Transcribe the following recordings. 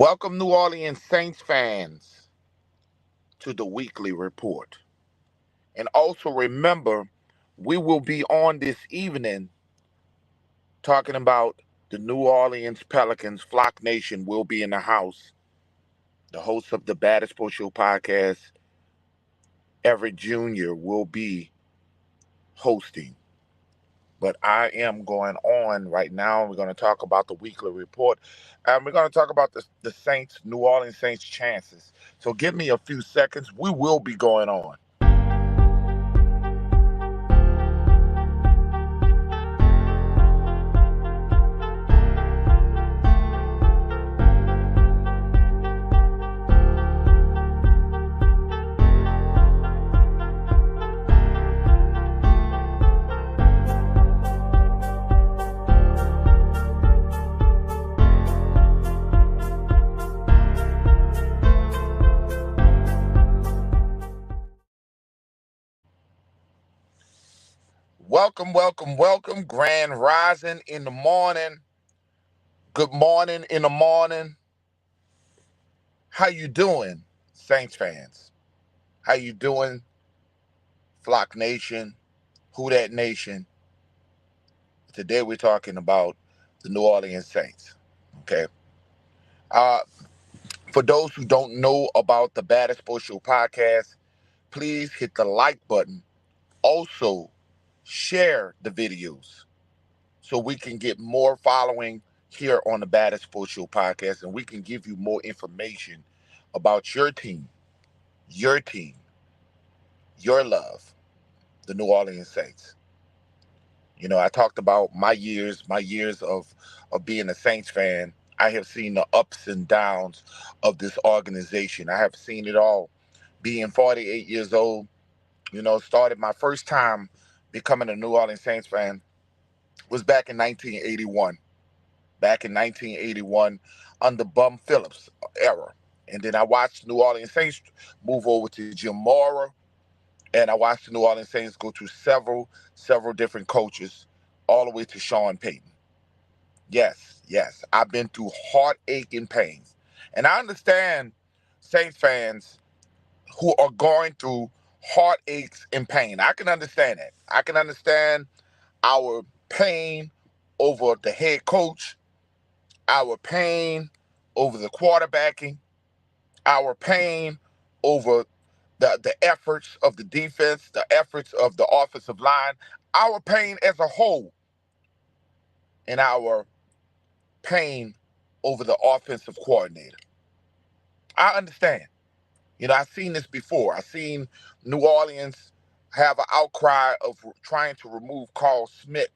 Welcome, New Orleans Saints fans, to the weekly report. And also remember, we will be on this evening talking about the New Orleans Pelicans. Flock Nation will be in the house. The host of the Baddest Sports Show podcast, Everett Jr., will be hosting. But I am going on right now. We're going to talk about the weekly report. And we're going to talk about the Saints, New Orleans Saints chances. So give me a few seconds. We will be going on. Welcome, welcome, welcome. Grand Rising in the morning. Good morning in the morning. How you doing, Saints fans? How you doing, Flock Nation? Who that nation? Today we're talking about the New Orleans Saints. Okay. Uh, for those who don't know about the Baddest Sports Show podcast, please hit the like button. Also, share the videos so we can get more following here on the Baddest Sports Show podcast, and we can give you more information about your team, your love, the New Orleans Saints. You know, I talked about my years of being a Saints fan. I have seen the ups and downs of this organization. I have seen it all. Being 48 years old, started my first time becoming a New Orleans Saints fan was back in 1981. Back in 1981 under Bum Phillips era. And then I watched New Orleans Saints move over to Jim Mora, and I watched the New Orleans Saints go through several different coaches, all the way to Sean Payton. Yes, yes, I've been through heartache and pains. And I understand Saints fans who are going through heartaches and pain. I can understand that. I can understand our pain over the head coach, our pain over the quarterbacking, our pain over the efforts of the defense, the efforts of the offensive line, our pain as a whole, and our pain over the offensive coordinator. I understand. I've seen this before. I've seen New Orleans have an outcry of trying to remove Carl Smith,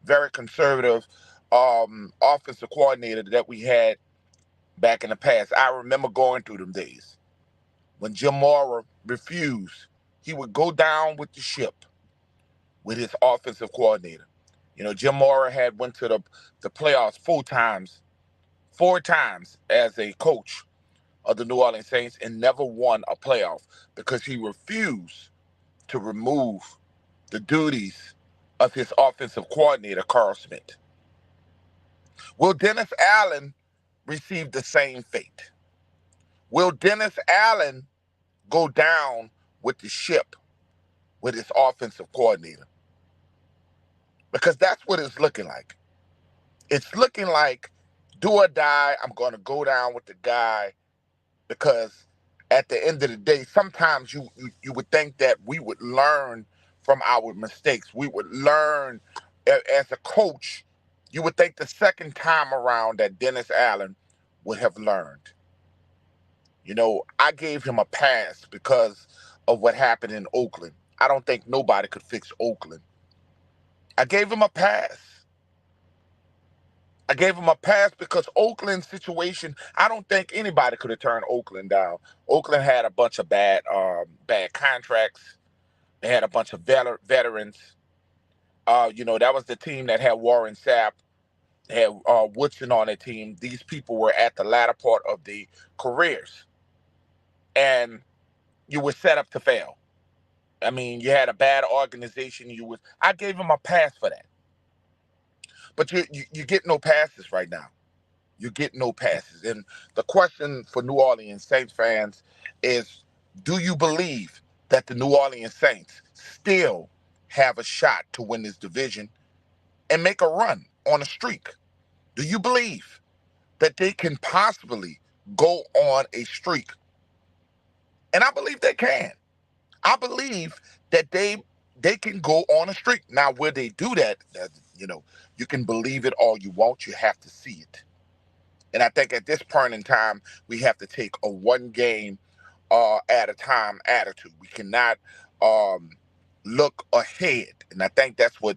very conservative offensive coordinator that we had back in the past. I remember going through them days. When Jim Mora refused, he would go down with the ship with his offensive coordinator. Jim Mora had went to the playoffs four times as a coach of the New Orleans Saints and never won a playoff because he refused to remove the duties of his offensive coordinator, Carl Smith. Will Dennis Allen receive the same fate? Will Dennis Allen go down with the ship with his offensive coordinator? Because that's what it's looking like. It's looking like do or die, I'm going to go down with the guy because at the end of the day, sometimes you would think that we would learn from our mistakes. We would learn as a coach. You would think the second time around that Dennis Allen would have learned. I gave him a pass because of what happened in Oakland. I don't think nobody could fix Oakland. I gave him a pass. I gave him a pass because Oakland's situation, I don't think anybody could have turned Oakland down. Oakland had a bunch of bad contracts. They had a bunch of veterans. That was the team that had Warren Sapp, had Woodson on their team. These people were at the latter part of the careers. And you were set up to fail. I mean, you had a bad organization. I gave him a pass for that. But you get no passes right now. You get no passes. And the question for New Orleans Saints fans is, do you believe that the New Orleans Saints still have a shot to win this division and make a run on a streak? Do you believe that they can possibly go on a streak? And I believe they can. I believe that they can go on a streak. Now, will they do that? You know, you can believe it all you want. You have to see it. And I think at this point in time, we have to take a one game at a time attitude. We cannot um, look ahead, and I think that's what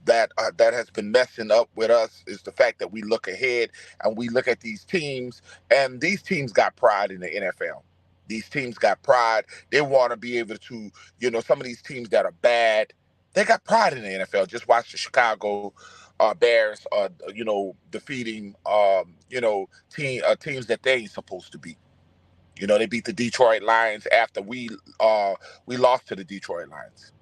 that has been messing up with us, is the fact that we look ahead and we look at these teams, and these teams got pride in the NFL. These teams got pride. They want to be able to, some of these teams that are bad, they got pride in the NFL. Just watch the Chicago Bears, defeating, teams that they ain't supposed to beat. They beat the Detroit Lions after we lost to the Detroit Lions.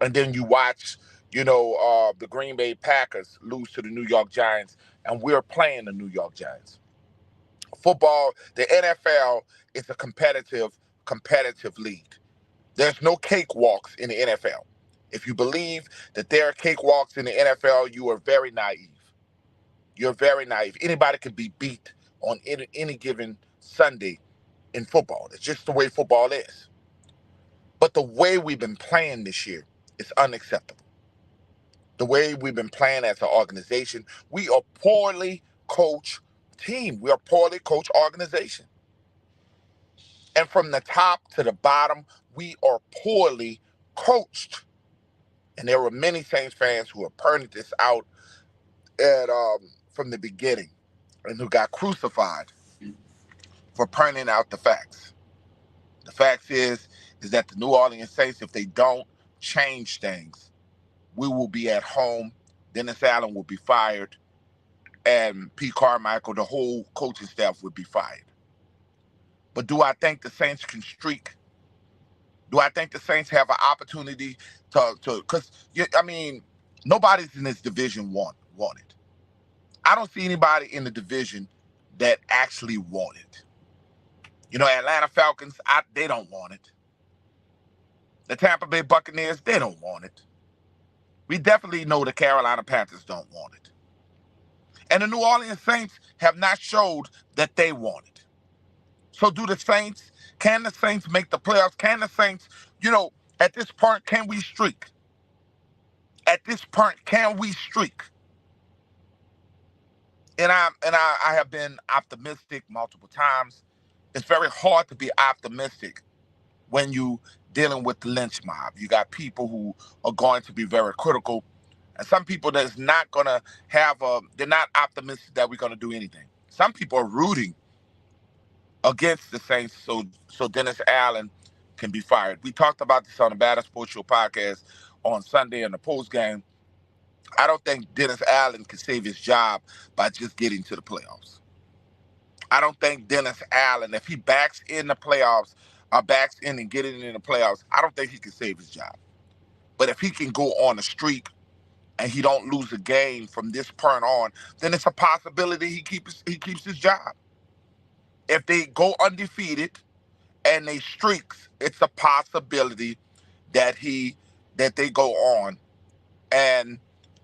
And then you watch, the Green Bay Packers lose to the New York Giants, and we're playing the New York Giants. Football, the NFL is a competitive league. There's no cakewalks in the NFL. If you believe that there are cakewalks in the NFL, you are very naive. You're very naive. Anybody can be beat on any given Sunday in football. It's just the way football is. But the way we've been playing this year is unacceptable. The way we've been playing as an organization, we are poorly coached team. We are poorly coached organization. And from the top to the bottom, we are poorly coached. And there were many Saints fans who have pointed this out from the beginning, and who got crucified for pointing out the facts. The fact is that the New Orleans Saints, if they don't change things, we will be at home. Dennis Allen will be fired, and Pete Carmichael, the whole coaching staff, would be fired. But do I think the Saints can streak? Do I think the Saints have an opportunity to? Because nobody's in this division want it. I don't see anybody in the division that actually want it. Atlanta Falcons, they don't want it. The Tampa Bay Buccaneers, they don't want it. We definitely know the Carolina Panthers don't want it. And the New Orleans Saints have not showed that they want it. So can the Saints make the playoffs? Can the Saints, at this point, can we streak? At this point, can we streak? And I have been optimistic multiple times. It's very hard to be optimistic when you dealing with the lynch mob. You got people who are going to be very critical, and some people that's not gonna they're not optimistic that we're gonna do anything. Some people are rooting against the Saints so Dennis Allen can be fired. We talked about this on the Batter Sports Show podcast on Sunday in the post game. I don't think Dennis Allen can save his job by just getting to the playoffs. I don't think Dennis Allen, if he backs in the playoffs, backs in and getting in the playoffs, I don't think he can save his job. But if he can go on a streak and he don't lose a game from this point on, then it's a possibility he keeps his job. If they go undefeated and they streaks, it's a possibility that they go on, and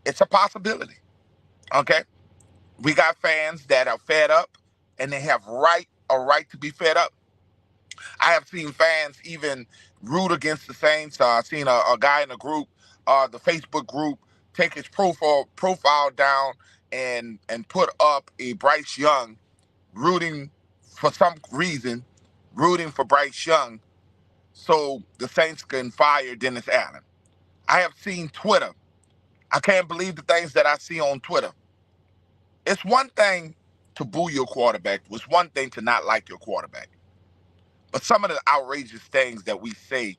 it's a possibility. Okay? We got fans that are fed up, and they have a right to be fed up. I have seen fans even root against the Saints. I've seen a guy in the group, the Facebook group, take his profile down and put up a Bryce Young rooting for some reason, rooting for Bryce Young so the Saints can fire Dennis Allen. I have seen Twitter. I can't believe the things that I see on Twitter. It's one thing to boo your quarterback. It's one thing to not like your quarterback. But some of the outrageous things that we say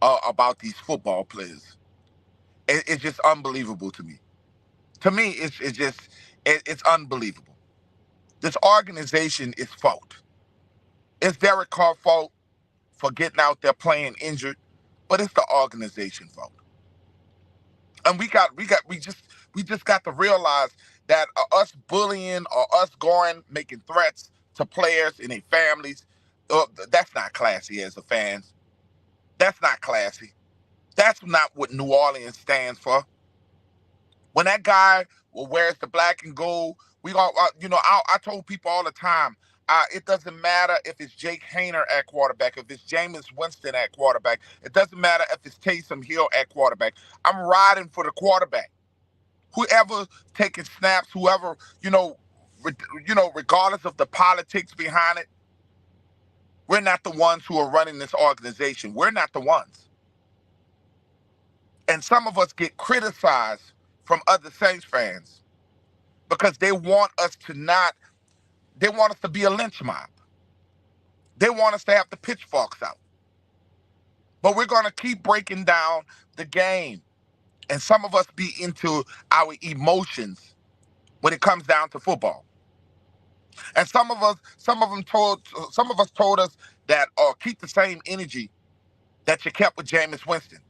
about these football players, it's just unbelievable to me. To me, it's unbelievable. This organization is fault. It's Derek Carr's fault for getting out there playing injured, but it's the organization fault. And we just got to realize that us bullying or us making threats to players and their families, that's not classy as a fan. That's not classy. That's not what New Orleans stands for. When that guy wears the black and gold, we all, I told people all the time, it doesn't matter if it's Jake Hayner at quarterback, if it's Jameis Winston at quarterback. It doesn't matter if it's Taysom Hill at quarterback. I'm riding for the quarterback. Whoever taking snaps, whoever, regardless of the politics behind it, we're not the ones who are running this organization. We're not the ones. And some of us get criticized from other Saints fans because they want us to be a lynch mob. They want us to have the pitchforks out. But we're going to keep breaking down the game. And some of us be into our emotions when it comes down to football. And some of us told us that keep the same energy that you kept with Jameis Winston.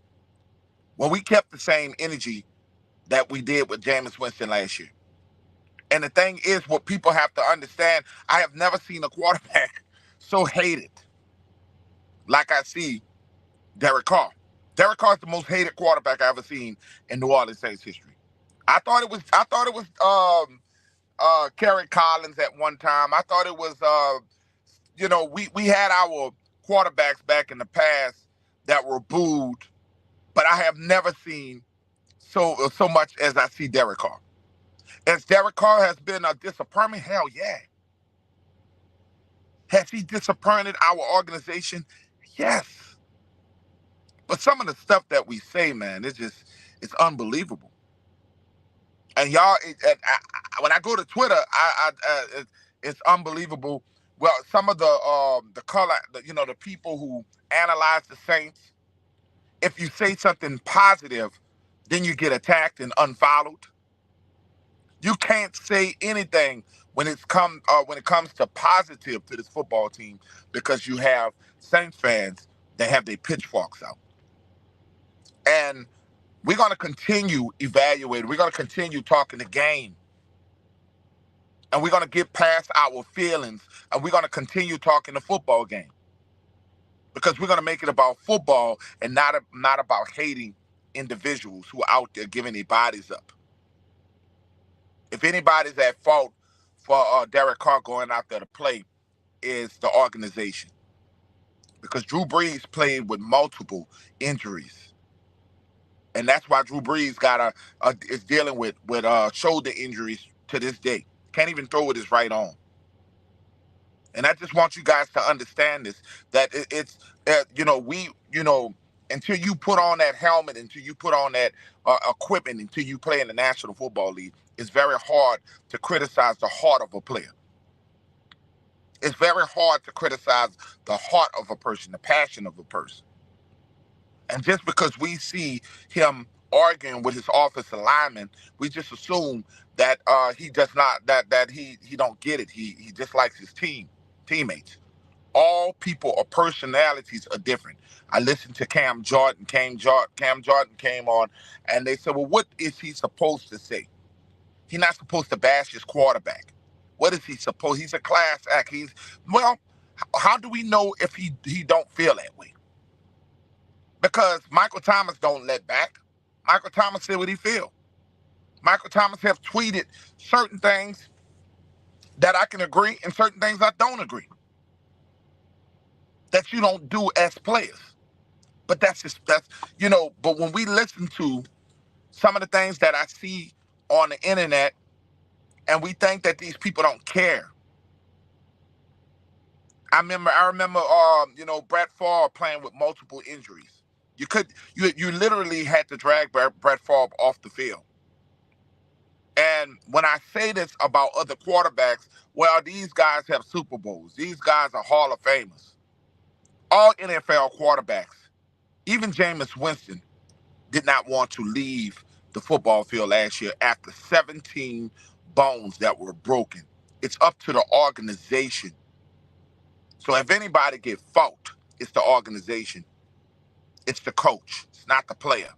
Well, we kept the same energy that we did with Jameis Winston last year. And the thing is, what people have to understand, I have never seen a quarterback so hated like I see Derek Carr. Derek Carr is the most hated quarterback I've ever seen in New Orleans Saints history. I thought it was Kerry Collins at one time. I thought it was we had our quarterbacks back in the past that were booed, but I have never seen so much as I see Derek Carr. As Derek Carr has been a disappointment, hell yeah. Has he disappointed our organization? Yes. But some of the stuff that we say, man, it's unbelievable. And y'all, when I go to Twitter, it's unbelievable. Well, some of the color, the people who analyze the Saints, if you say something positive, then you get attacked and unfollowed. You can't say anything when it comes to positive to this football team because you have Saints fans that have their pitchforks out. And we're going to continue evaluating. We're going to continue talking the game. And we're going to get past our feelings. And we're going to continue talking the football game. Because we're going to make it about football and not about hating individuals who are out there giving their bodies up. If anybody's at fault for Derek Carr going out there to play, is the organization. Because Drew Brees played with multiple injuries. And that's why Drew Brees is dealing with shoulder injuries to this day. Can't even throw with his right arm. And I just want you guys to understand this, that until you put on that helmet, until you put on that equipment, until you play in the National Football League, it's very hard to criticize the heart of a player. It's very hard to criticize the heart of a person, the passion of a person. And just because we see him arguing with his offensive lineman, we just assume that he does not, that he don't get it. He just likes his teammates. All people or personalities are different. I listened to Cam Jordan. Cam Jordan came on, and they said, well, what is he supposed to say? He's not supposed to bash his quarterback. What is he supposed? He's a class act. How do we know if he don't feel that way? Because Michael Thomas don't let back. Michael Thomas said what he feel. Michael Thomas have tweeted certain things that I can agree and certain things I don't agree. That you don't do as players. But but when we listen to some of the things that I see on the internet and we think that these people don't care. I remember Brett Favre playing with multiple injuries. You literally had to drag Brett Favre off the field. And when I say this about other quarterbacks, well, these guys have Super Bowls. These guys are Hall of Famers. All NFL quarterbacks, even Jameis Winston, did not want to leave the football field last year after 17 bones that were broken. It's up to the organization. So if anybody get fault, it's the organization. It's the coach. It's not the player.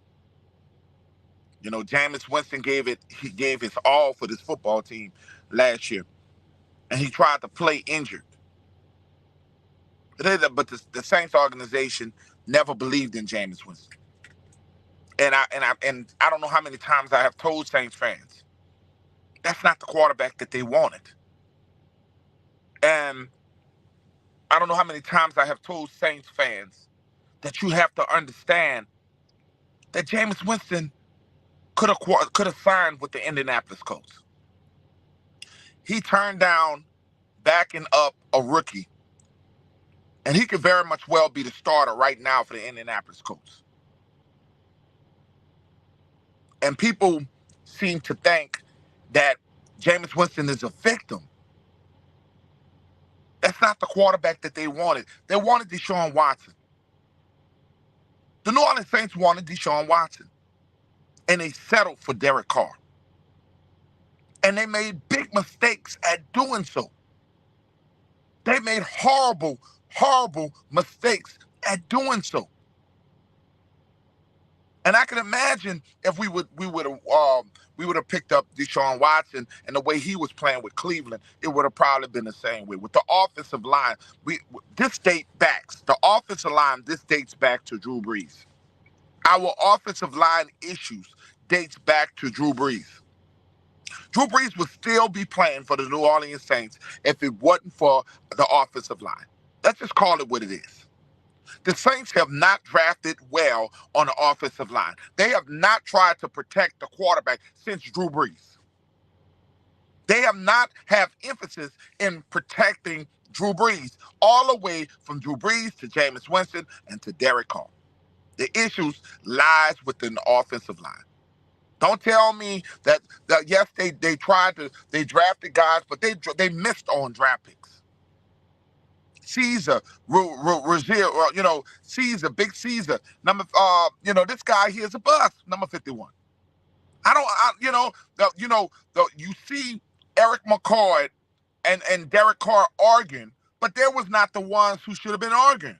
You know, Jameis Winston he gave his all for this football team last year, and he tried to play injured. But the Saints organization never believed in Jameis Winston. And I don't know how many times I have told Saints fans that's not the quarterback that they wanted. And I don't know how many times I have told Saints fans that you have to understand that Jameis Winston could have signed with the Indianapolis Colts. He turned down backing up a rookie, and he could very much well be the starter right now for the Indianapolis Colts. And people seem to think that Jameis Winston is a victim. That's not the quarterback that they wanted. They wanted Deshaun Watson. The New Orleans Saints wanted Deshaun Watson, and they settled for Derek Carr. And they made big mistakes at doing so. They made horrible, horrible mistakes at doing so. And I can imagine if we would have picked up Deshaun Watson and the way he was playing with Cleveland, it would have probably been the same way. With the offensive line, the offensive line dates back to Drew Brees. Our offensive line issues dates back to Drew Brees. Drew Brees would still be playing for the New Orleans Saints if it wasn't for the offensive line. Let's just call it what it is. The Saints have not drafted well on the offensive line. They have not tried to protect the quarterback since Drew Brees. They have not have emphasis in protecting Drew Brees, all the way from Drew Brees to Jameis Winston and to Derek Carr. The issues lies within the offensive line. Don't tell me that yes, they drafted guys, but they missed on draft picks. Caesar, Rozier, Caesar, Big Caesar, this guy here is a bust, number 51. You see Eric McCoy and Derek Carr arguing, but there was not the ones who should have been arguing.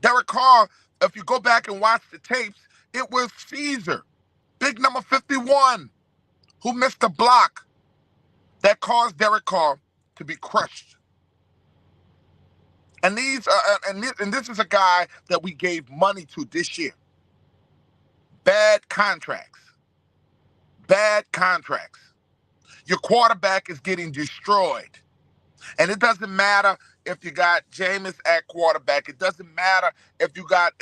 Derek Carr, if you go back and watch the tapes, it was Caesar, big number 51, who missed the block that caused Derek Carr to be crushed. And this is a guy that we gave money to this year. Bad contracts. Your quarterback is getting destroyed. And it doesn't matter if you got Jameis at quarterback. It doesn't matter if you got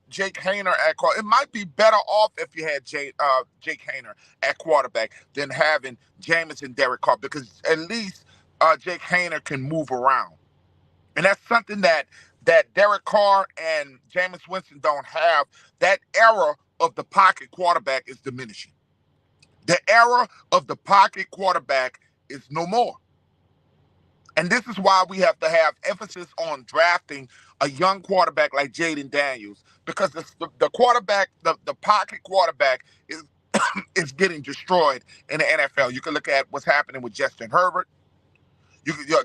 Jake Haener at quarterback. It might be better off if you had Jake Haener at quarterback than having Jameis and Derek Carr, because at least Jake Haener can move around. And that's something that Derek Carr and Jameis Winston don't have. That era of the pocket quarterback is diminishing. The era of the pocket quarterback is no more. And this is why we have to have emphasis on drafting a young quarterback like Jayden Daniels, because the quarterback, the pocket quarterback is getting destroyed in the NFL. You can look at what's happening with Justin Herbert.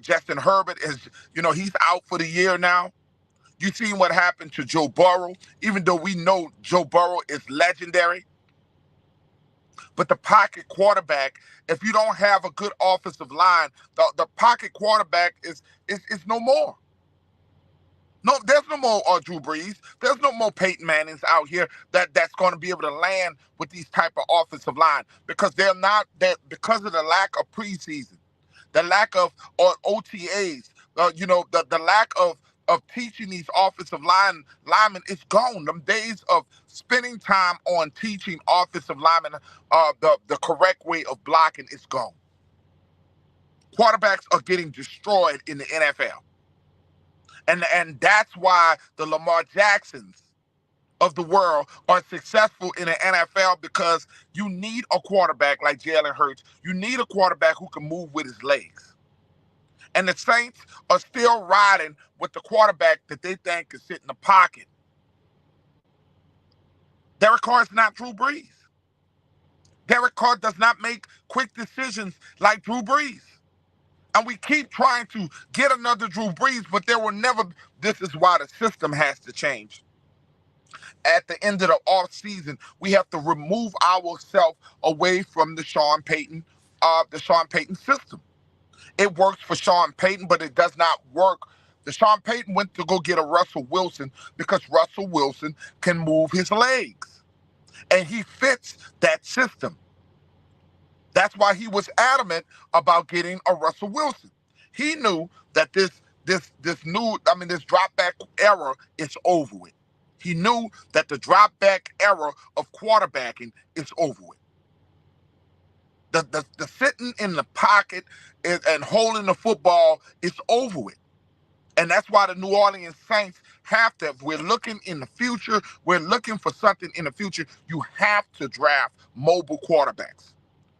Justin Herbert he's out for the year now. You seen what happened to Joe Burrow, even though we know Joe Burrow is legendary. But the pocket quarterback, if you don't have a good offensive line, the pocket quarterback is no more. No, there's no more Drew Brees. There's no more Peyton Mannings out here that's going to be able to land with these type of offensive line, because because of the lack of preseason, the lack of OTAs, the lack of teaching these offensive linemen is gone. Them days of spending time on teaching offensive linemen the correct way of blocking is gone. Quarterbacks are getting destroyed in the NFL. And that's why the Lamar Jacksons of the world are successful in the NFL, because you need a quarterback like Jalen Hurts. You need a quarterback who can move with his legs. And the Saints are still riding with the quarterback that they think can sit in the pocket. Derek Carr is not Drew Brees. Derek Carr does not make quick decisions like Drew Brees. And we keep trying to get another Drew Brees, but there will never. This is why the system has to change. At the end of the off season, we have to remove ourselves away from the Sean Payton system. It works for Sean Payton, but it does not work. The Sean Payton went to go get a Russell Wilson because Russell Wilson can move his legs, and he fits that system. That's why he was adamant about getting a Russell Wilson. He knew that this drop back era is over with. He knew that the drop back era of quarterbacking is over with. The sitting in the pocket and holding the football is over with. And that's why the New Orleans Saints have to, if we're looking in the future, we're looking for something in the future, you have to draft mobile quarterbacks.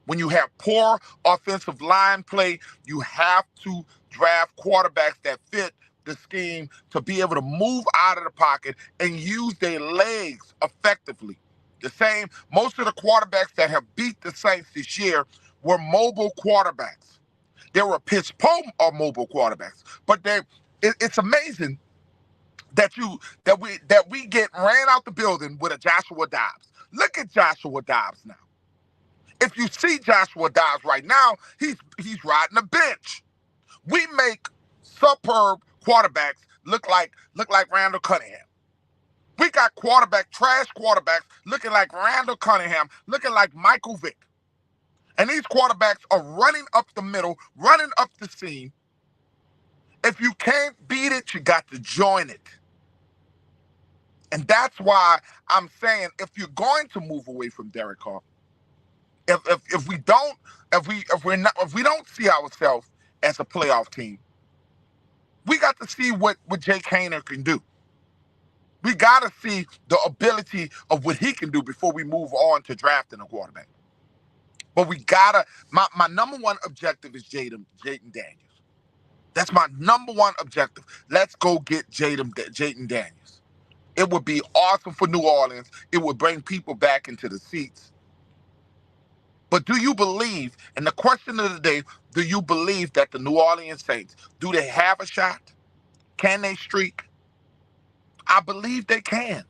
When you have poor offensive line play, you have to draft quarterbacks that fit the scheme to be able to move out of the pocket and use their legs effectively. Most of the quarterbacks that have beat the Saints this year were mobile quarterbacks. There were Pitch Poe or mobile quarterbacks, but it's amazing that we get ran out the building with a Joshua Dobbs. Look at Joshua Dobbs now. If you see Joshua Dobbs right now, he's riding a bench. We make superb quarterbacks look like Randall Cunningham. We got trash quarterbacks looking like Randall Cunningham, looking like Michael Vick. And these quarterbacks are running up the middle, running up the seam. If you can't beat it, you got to join it. And that's why I'm saying if you're going to move away from Derek Carr, if we don't see ourselves as a playoff team, we got to see what Jake Haener can do. We got to see the ability of what he can do before we move on to drafting a quarterback. But we gotta. My number one objective is Jayden Daniels. That's my number one objective. Let's go get Jayden Daniels. It would be awesome for New Orleans. It would bring people back into the seats. But do you believe, and the question of the day, do you believe that the New Orleans Saints, do they have a shot? Can they streak? I believe they can.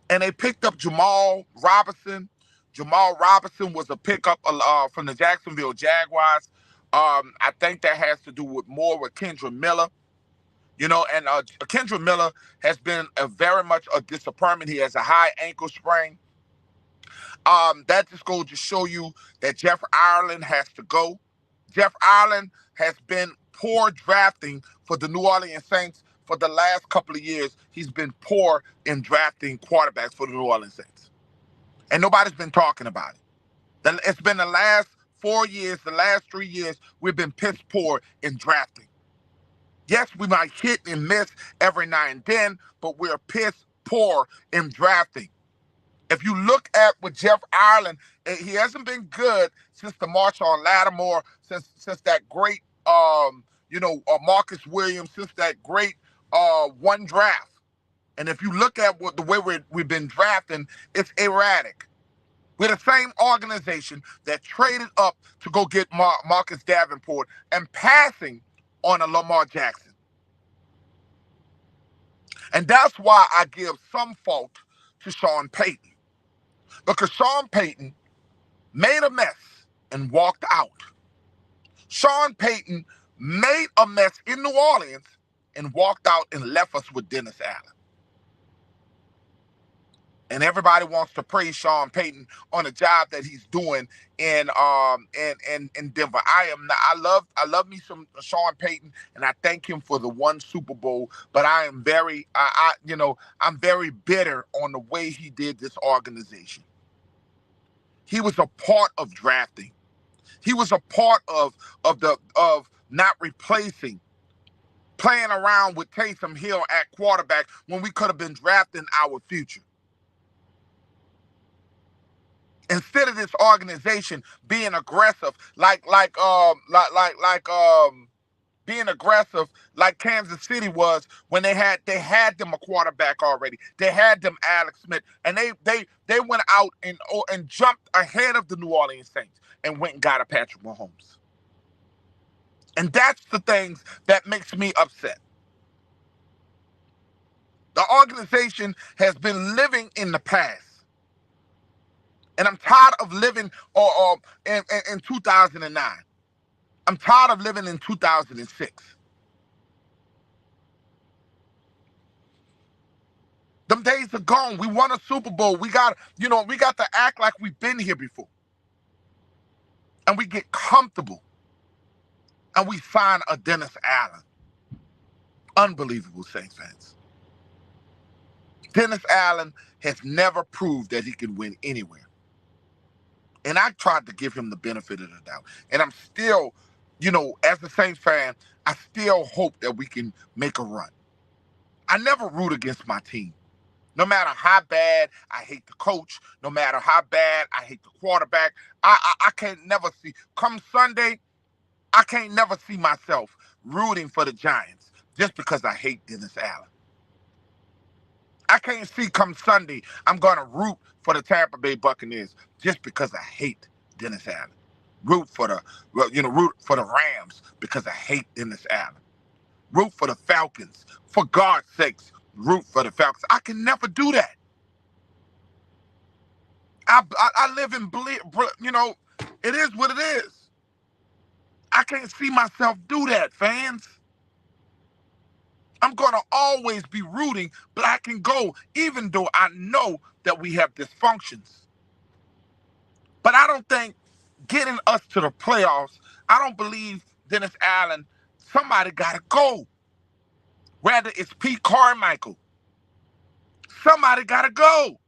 And they picked up Jamal Robinson. Jamal Robinson was a pickup from the Jacksonville Jaguars. I think that has to do more with Kendra Miller. And Kendra Miller has been very much a disappointment. He has a high ankle sprain. That just goes to show you that Jeff Ireland has to go. Jeff Ireland has been poor drafting for the New Orleans Saints for the last couple of years. He's been poor in drafting quarterbacks for the New Orleans Saints. And nobody's been talking about it. It's been the last 4 years, the last 3 years, we've been piss poor in drafting. Yes, we might hit and miss every now and then, but we're piss poor in drafting. If you look at with Jeff Ireland, he hasn't been good since the Marshawn Lattimore, since that great, Marcus Williams, since that great one draft. And if you look at the way we've been drafting, it's erratic. We're the same organization that traded up to go get Marcus Davenport and passing on a Lamar Jackson. And that's why I give some fault to Sean Payton. Because Sean Payton made a mess and walked out. Sean Payton made a mess in New Orleans and walked out and left us with Dennis Allen. And everybody wants to praise Sean Payton on the job that he's doing in Denver. I love me some Sean Payton, and I thank him for the one Super Bowl. But I'm very bitter on the way he did this organization. He was a part of drafting. He was a part of not replacing, playing around with Taysom Hill at quarterback when we could have been drafting our future. Instead of this organization being aggressive, being aggressive like Kansas City was when they had them a quarterback already. They had them Alex Smith, and they went out and jumped ahead of the New Orleans Saints and went and got a Patrick Mahomes. And that's the things that makes me upset. The organization has been living in the past. And I'm tired of living in 2009. I'm tired of living in 2006. Them days are gone. We won a Super Bowl. We got to act like we've been here before. And we get comfortable. And we sign a Dennis Allen. Unbelievable, Saints fans. Dennis Allen has never proved that he can win anywhere. And I tried to give him the benefit of the doubt. And I'm still, as a Saints fan, I still hope that we can make a run. I never root against my team. No matter how bad I hate the coach, no matter how bad I hate the quarterback, I can't never see. Come Sunday, I can't never see myself rooting for the Giants just because I hate Dennis Allen. I can't see come Sunday I'm going to root for the Tampa Bay Buccaneers just because I hate Dennis Allen. Root for the Rams because I hate Dennis Allen. Root for the Falcons. For God's sakes, root for the Falcons. I can never do that. I live in it is what it is. I can't see myself do that, fans. I'm going to always be rooting black and gold, even though I know that we have dysfunctions. But I don't think getting us to the playoffs, I don't believe Dennis Allen, somebody got to go. Whether it's Pete Carmichael, somebody got to go.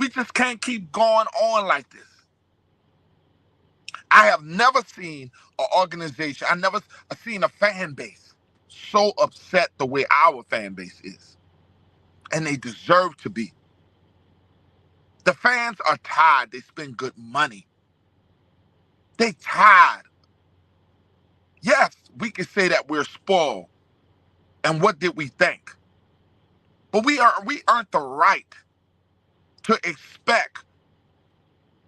We just can't keep going on like this. I have never seen an organization, I never seen a fan base so upset the way our fan base is. And they deserve to be. The fans are tired. They spend good money. They tired. Yes, we can say that we're spoiled. And what did we think? But we earned the right to expect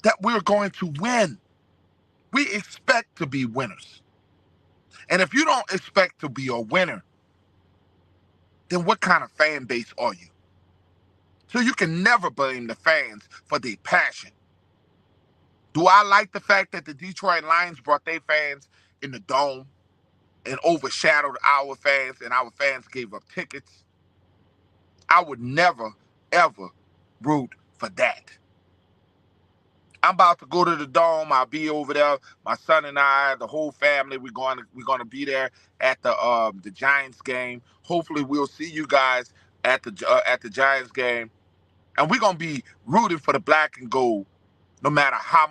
that we're going to win. We expect to be winners. And if you don't expect to be a winner, then what kind of fan base are you? So you can never blame the fans for their passion. Do I like the fact that the Detroit Lions brought their fans in the dome and overshadowed our fans and our fans gave up tickets? I would never, ever root for that. I'm about to go to the dome. I'll be over there. My son and I, the whole family, we're going to be there at the Giants game. Hopefully, we'll see you guys at the Giants game, and we're gonna be rooting for the black and gold, no matter how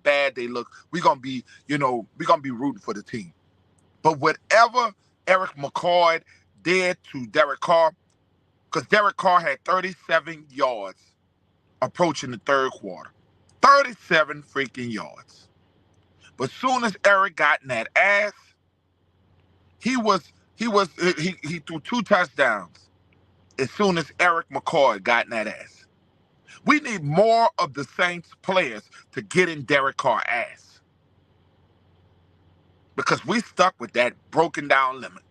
bad they look. We're gonna be rooting for the team. But whatever Eric McCoy did to Derek Carr, because Derek Carr had 37 yards approaching the third quarter. 37 freaking yards. But soon as Eric got in that ass, he threw 2 touchdowns as soon as Eric McCoy got in that ass. We need more of the Saints players to get in Derek Carr's ass. Because we stuck with that broken down limit.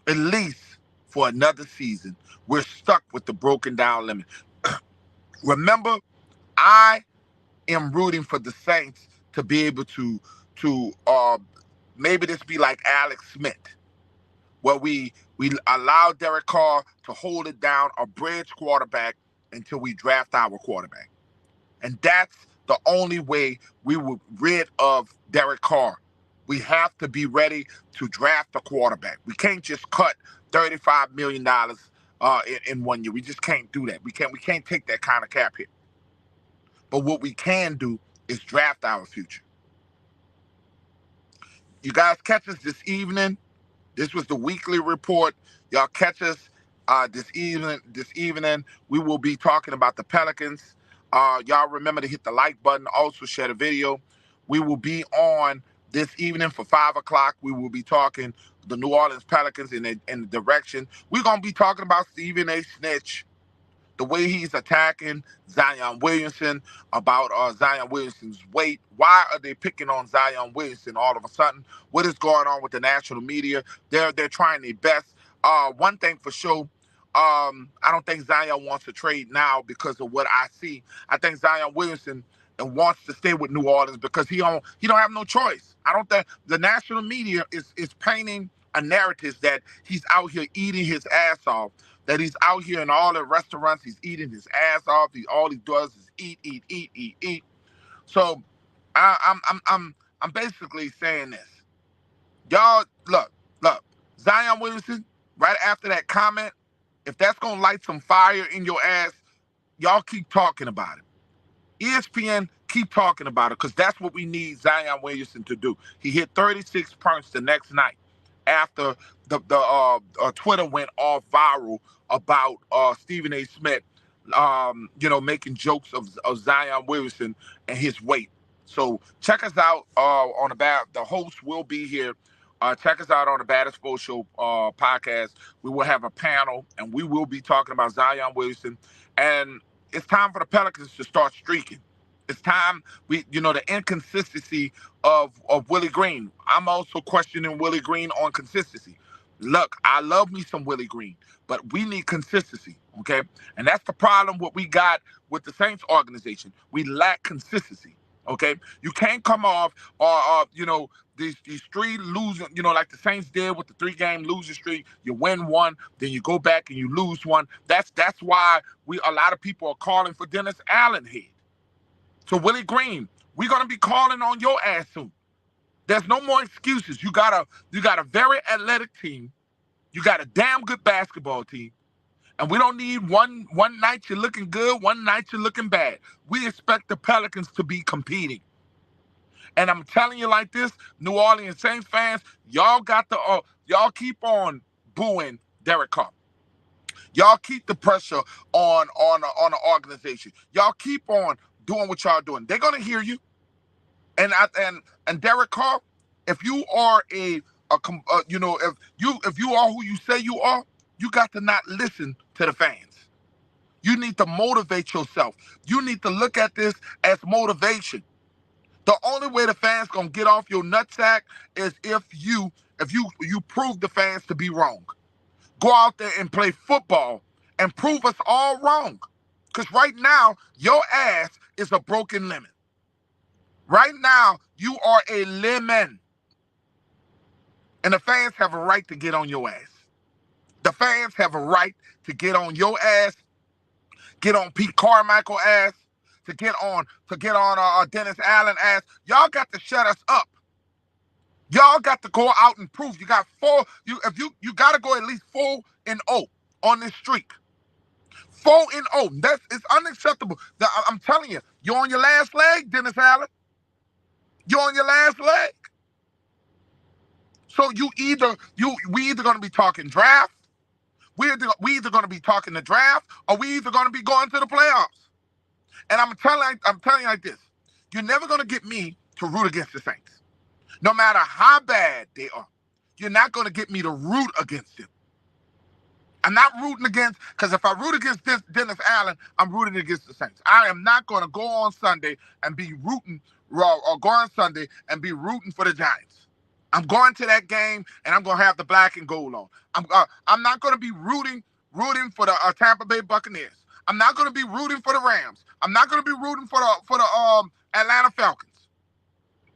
At least for another season, we're stuck with the broken down limit. Remember, I am rooting for the Saints to be able to maybe this be like Alex Smith, where we allow Derek Carr to hold it down, a bridge quarterback, until we draft our quarterback. And that's the only way we will rid of Derek Carr. We have to be ready to draft a quarterback. We can't just cut $35 million in 1 year. We just can't do that. We can't take that kind of cap hit. But what we can do is draft our future. You guys catch us this evening. This was the weekly report. Y'all catch us this evening. We will be talking about the Pelicans. Y'all remember to hit the like button. Also share the video. We will be on this evening for 5 o'clock. We will be talking the New Orleans Pelicans in the direction. We're going to be talking about Stephen A. Snitch, the way he's attacking Zion Williamson, about Zion Williamson's weight. Why are they picking on Zion Williamson all of a sudden? What is going on with the national media? They're trying their best One thing for sure, I don't think Zion wants to trade now because of what I see. I think Zion Williamson wants to stay with New Orleans because he don't have no choice. I don't think the national media is painting a narrative that he's out here eating his ass off, that he's out here in all the restaurants, he's eating his ass off. All he does is eat, eat, eat, eat, eat. So I'm basically saying this. Y'all, look, Zion Williamson, right after that comment, if that's gonna light some fire in your ass, y'all keep talking about it. ESPN, keep talking about it, because that's what we need Zion Williamson to do. He hit 36 points the next night after the Twitter went all viral about Stephen A. Smith, making jokes of Zion Williamson and his weight. So check us out on the host will be here. Check us out on the Baddest Sports Show podcast. We will have a panel, and we will be talking about Zion Williamson. And it's time for the Pelicans to start streaking. It's time the inconsistency of Willie Green. I'm also questioning Willie Green on consistency. Look, I love me some Willie Green, but we need consistency, okay? And that's the problem what we got with the Saints organization. We lack consistency, okay? You can't come off these three losing, like the Saints did with the 3-game losing streak. You win one, then you go back and you lose one. That's why a lot of people are calling for Dennis Allen here. So Willie Green, we're gonna be calling on your ass soon. There's no more excuses. You got a very athletic team. You got a damn good basketball team. And we don't need one night you're looking good, one night you're looking bad. We expect the Pelicans to be competing. And I'm telling you like this, New Orleans Saints fans, y'all keep on booing Derek Carr. Y'all keep the pressure on the organization. Y'all keep on doing what y'all doing. They're gonna hear you. And Derek Carr, if you are if you are who you say you are, you got to not listen to the fans. You need to motivate yourself. You need to look at this as motivation. The only way the fans gonna get off your nutsack is if you prove the fans to be wrong. Go out there and play football and prove us all wrong. Because right now, your ass is a broken lemon. Right now, you are a lemon. And the fans have a right to get on your ass. The fans have a right to get on your ass, get on Pete Carmichael ass, to get on Dennis Allen ass. Y'all got to shut us up. Y'all got to go out and prove. You got you got to go at least 4-0 on this streak. 4-0. It's unacceptable. I'm telling you, you're on your last leg, Dennis Allen. You're on your last leg. So we either gonna be talking draft, we either gonna be talking the draft, or we either gonna be going to the playoffs. And I'm telling you like this: you're never gonna get me to root against the Saints, no matter how bad they are. You're not gonna get me to root against them. I'm not rooting against, because if I root against Dennis Allen, I'm rooting against the Saints. I am not going to go on Sunday and be rooting, or go on Sunday and be rooting for the Giants. I'm going to that game and I'm going to have the black and gold on. I'm not going to be rooting for the Tampa Bay Buccaneers. I'm not going to be rooting for the Rams. I'm not going to be rooting for the Atlanta Falcons.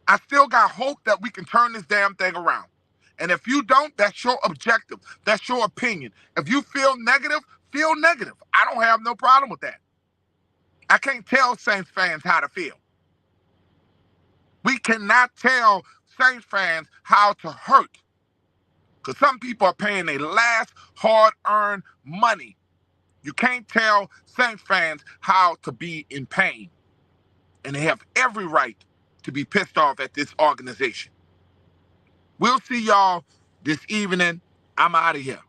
I still got hope that we can turn this damn thing around. And if you don't, that's your objective. That's your opinion. If you feel negative, feel negative. I don't have no problem with that. I can't tell Saints fans how to feel. We cannot tell Saints fans how to hurt. Because some people are paying their last hard-earned money. You can't tell Saints fans how to be in pain. And they have every right to be pissed off at this organization. We'll see y'all this evening. I'm out of here.